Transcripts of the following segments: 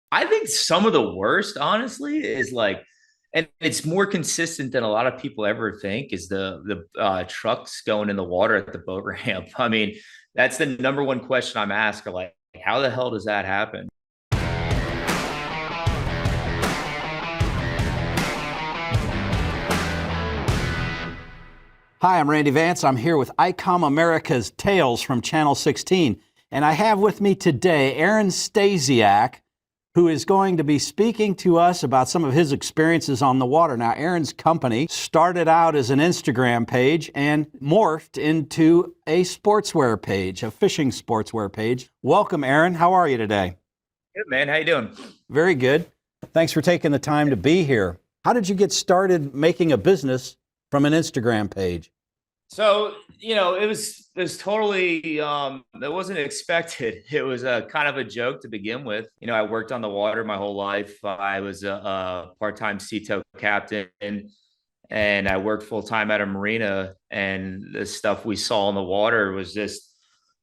I think some of the worst, honestly, is like, and it's more consistent than a lot of people ever think, is the trucks going in the water at the boat ramp. I mean, that's the number one question I'm asked. Like, how the hell does that happen? Hi, I'm Randy Vance. I'm here with ICOM America's Tales from Channel 16. And I have with me today Aaron Stasiak, who is going to be speaking to us about some of his experiences on the water. Now, Aaron's company started out as an Instagram page and morphed into a sportswear page, a fishing sportswear page. Welcome, Aaron. How are you today? Good, man. How you doing? Very good. Thanks for taking the time to be here. How did you get started making a business from an Instagram page? So, it was totally it wasn't expected. It was a kind of a joke to begin with. I worked on the water my whole life. I was a part-time CTO captain and I worked full-time at a marina, and the stuff we saw in the water was just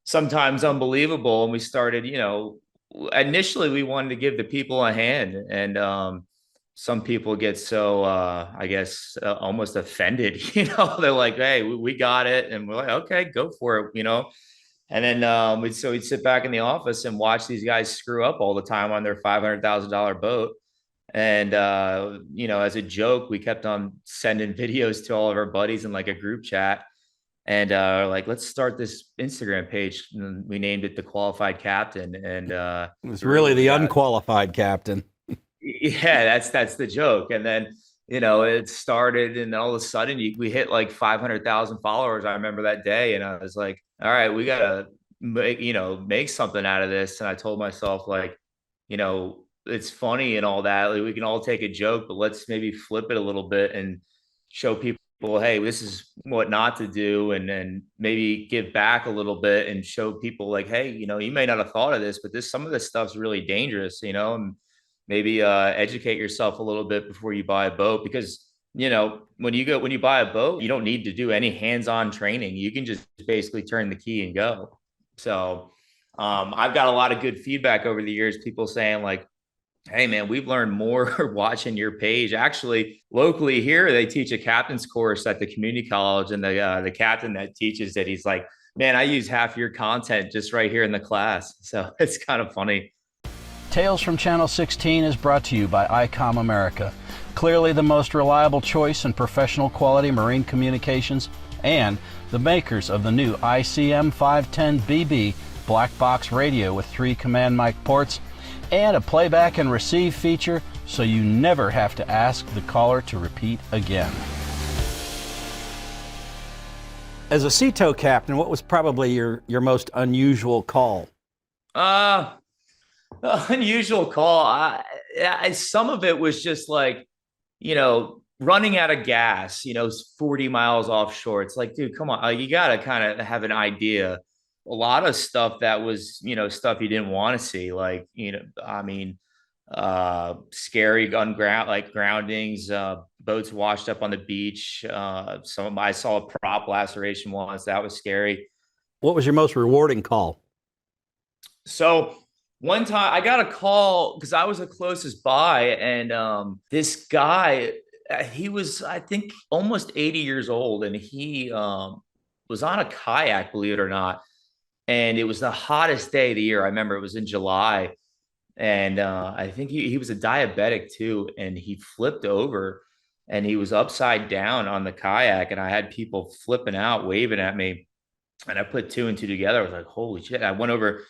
sometimes unbelievable. And we started, initially we wanted to give the people a hand, and some people get so I guess almost offended. They're like, hey, we got it, and we're like, okay, go for it. And then we'd sit back in the office and watch these guys screw up all the time on their $500,000 boat. And as a joke, we kept on sending videos to all of our buddies in like a group chat, and like, let's start this Instagram page. And we named it the Qualified Captain, and It was really we the got, unqualified captain. yeah, that's the joke. And then it started, and all of a sudden we hit like 500,000 followers. I remember that day, and I was like, all right, we gotta make something out of this. And I told myself, like, it's funny and all that, like, we can all take a joke, but let's maybe flip it a little bit and show people, hey, this is what not to do, and then maybe give back a little bit and show people, like, hey, you may not have thought of this, but some of this stuff's really dangerous. And maybe educate yourself a little bit before you buy a boat, because when you buy a boat, you don't need to do any hands-on training. You can just basically turn the key and go. So I've got a lot of good feedback over the years, people saying, like, hey, man, we've learned more watching your page. Actually, locally here, they teach a captain's course at the community college, and the captain that teaches it, he's like, man, I use half your content just right here in the class. So it's kind of funny. Tales from Channel 16 is brought to you by ICOM America, clearly the most reliable choice in professional quality marine communications, and the makers of the new ICM 510BB black box radio with 3 command mic ports and a playback and receive feature, so you never have to ask the caller to repeat again. As a CTO captain, what was probably your most unusual call? Uh Unusual call. Some of it was just like, running out of gas, 40 miles offshore. It's like, dude, come on. You got to kind of have an idea. A lot of stuff that was, stuff you didn't want to see. Like, I mean, scary gun ground, like groundings, boats washed up on the beach. I saw a prop laceration once. That was scary. What was your most rewarding call? So one time I got a call because I was the closest by, and this guy, he was, I think, almost 80 years old, and he was on a kayak, believe it or not. And it was the hottest day of the year. I remember it was in July, and I think he was a diabetic too, and he flipped over and he was upside down on the kayak, and I had people flipping out, waving at me, and I put two and two together. I was like, holy shit. I went over,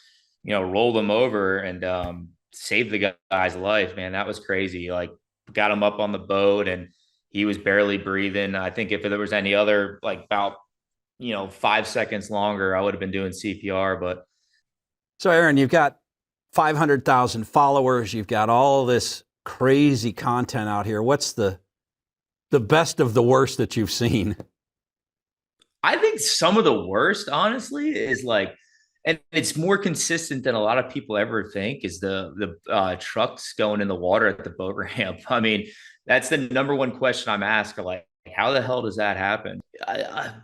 rolled him over, and saved the guy's life, man. That was crazy. Like, got him up on the boat, and he was barely breathing. I think if there was any other, like, about, 5 seconds longer, I would have been doing CPR. But So, Aaron, you've got 500,000 followers. You've got all this crazy content out here. What's the best of the worst that you've seen? I think some of the worst, honestly, is like, and it's more consistent than a lot of people ever think, is the trucks going in the water at the boat ramp. I mean, that's the number one question I'm asked. Like, how the hell does that happen?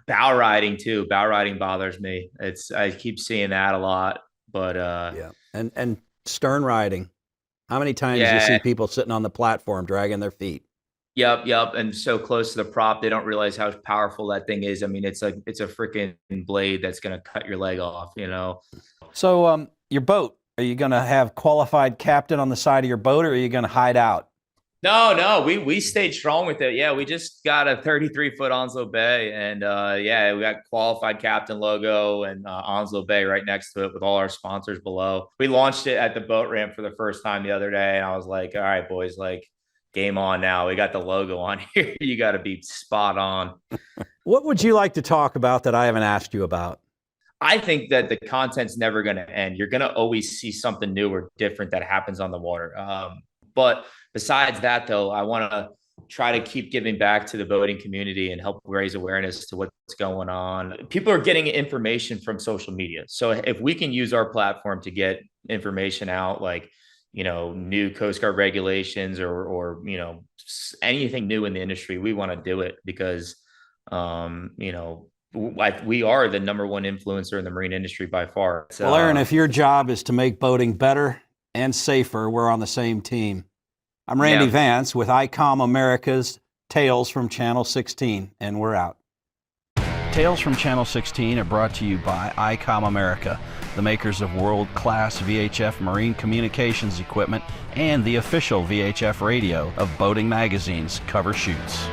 Bow riding too. Bow riding bothers me. I keep seeing that a lot, but Yeah. And stern riding. How many times do you Yeah. see people sitting on the platform dragging their feet? Yep, yep. And so close to the prop, they don't realize how powerful that thing is. I mean, it's a freaking blade that's gonna cut your leg off, you know. So, your boat, are you going to have qualified captain on the side of your boat, or are you going to hide out? No, no, we stayed strong with it. Yeah, we just got a 33-foot Onslow Bay, and yeah, we got qualified captain logo and Onslow Bay right next to it with all our sponsors below. We launched it at the boat ramp for the first time the other day, and I was like, all right, boys, like game on now. We got the logo on here. You got to be spot on. What would you like to talk about that I haven't asked you about? I think that the content's never going to end. You're going to always see something new or different that happens on the water. But besides that, though, I want to try to keep giving back to the boating community and help raise awareness to what's going on. People are getting information from social media. So if we can use our platform to get information out, like, you know, new Coast Guard regulations or you know, anything new in the industry, we want to do it because, you know, like we are the number one influencer in the marine industry by far. So, Well, Aaron, if your job is to make boating better and safer, we're on the same team. I'm Randy Vance with ICOM America's Tales from Channel 16, and we're out. Tales from Channel 16 are brought to you by ICOM America, the makers of world-class VHF marine communications equipment and the official VHF radio of Boating Magazine's cover shoots.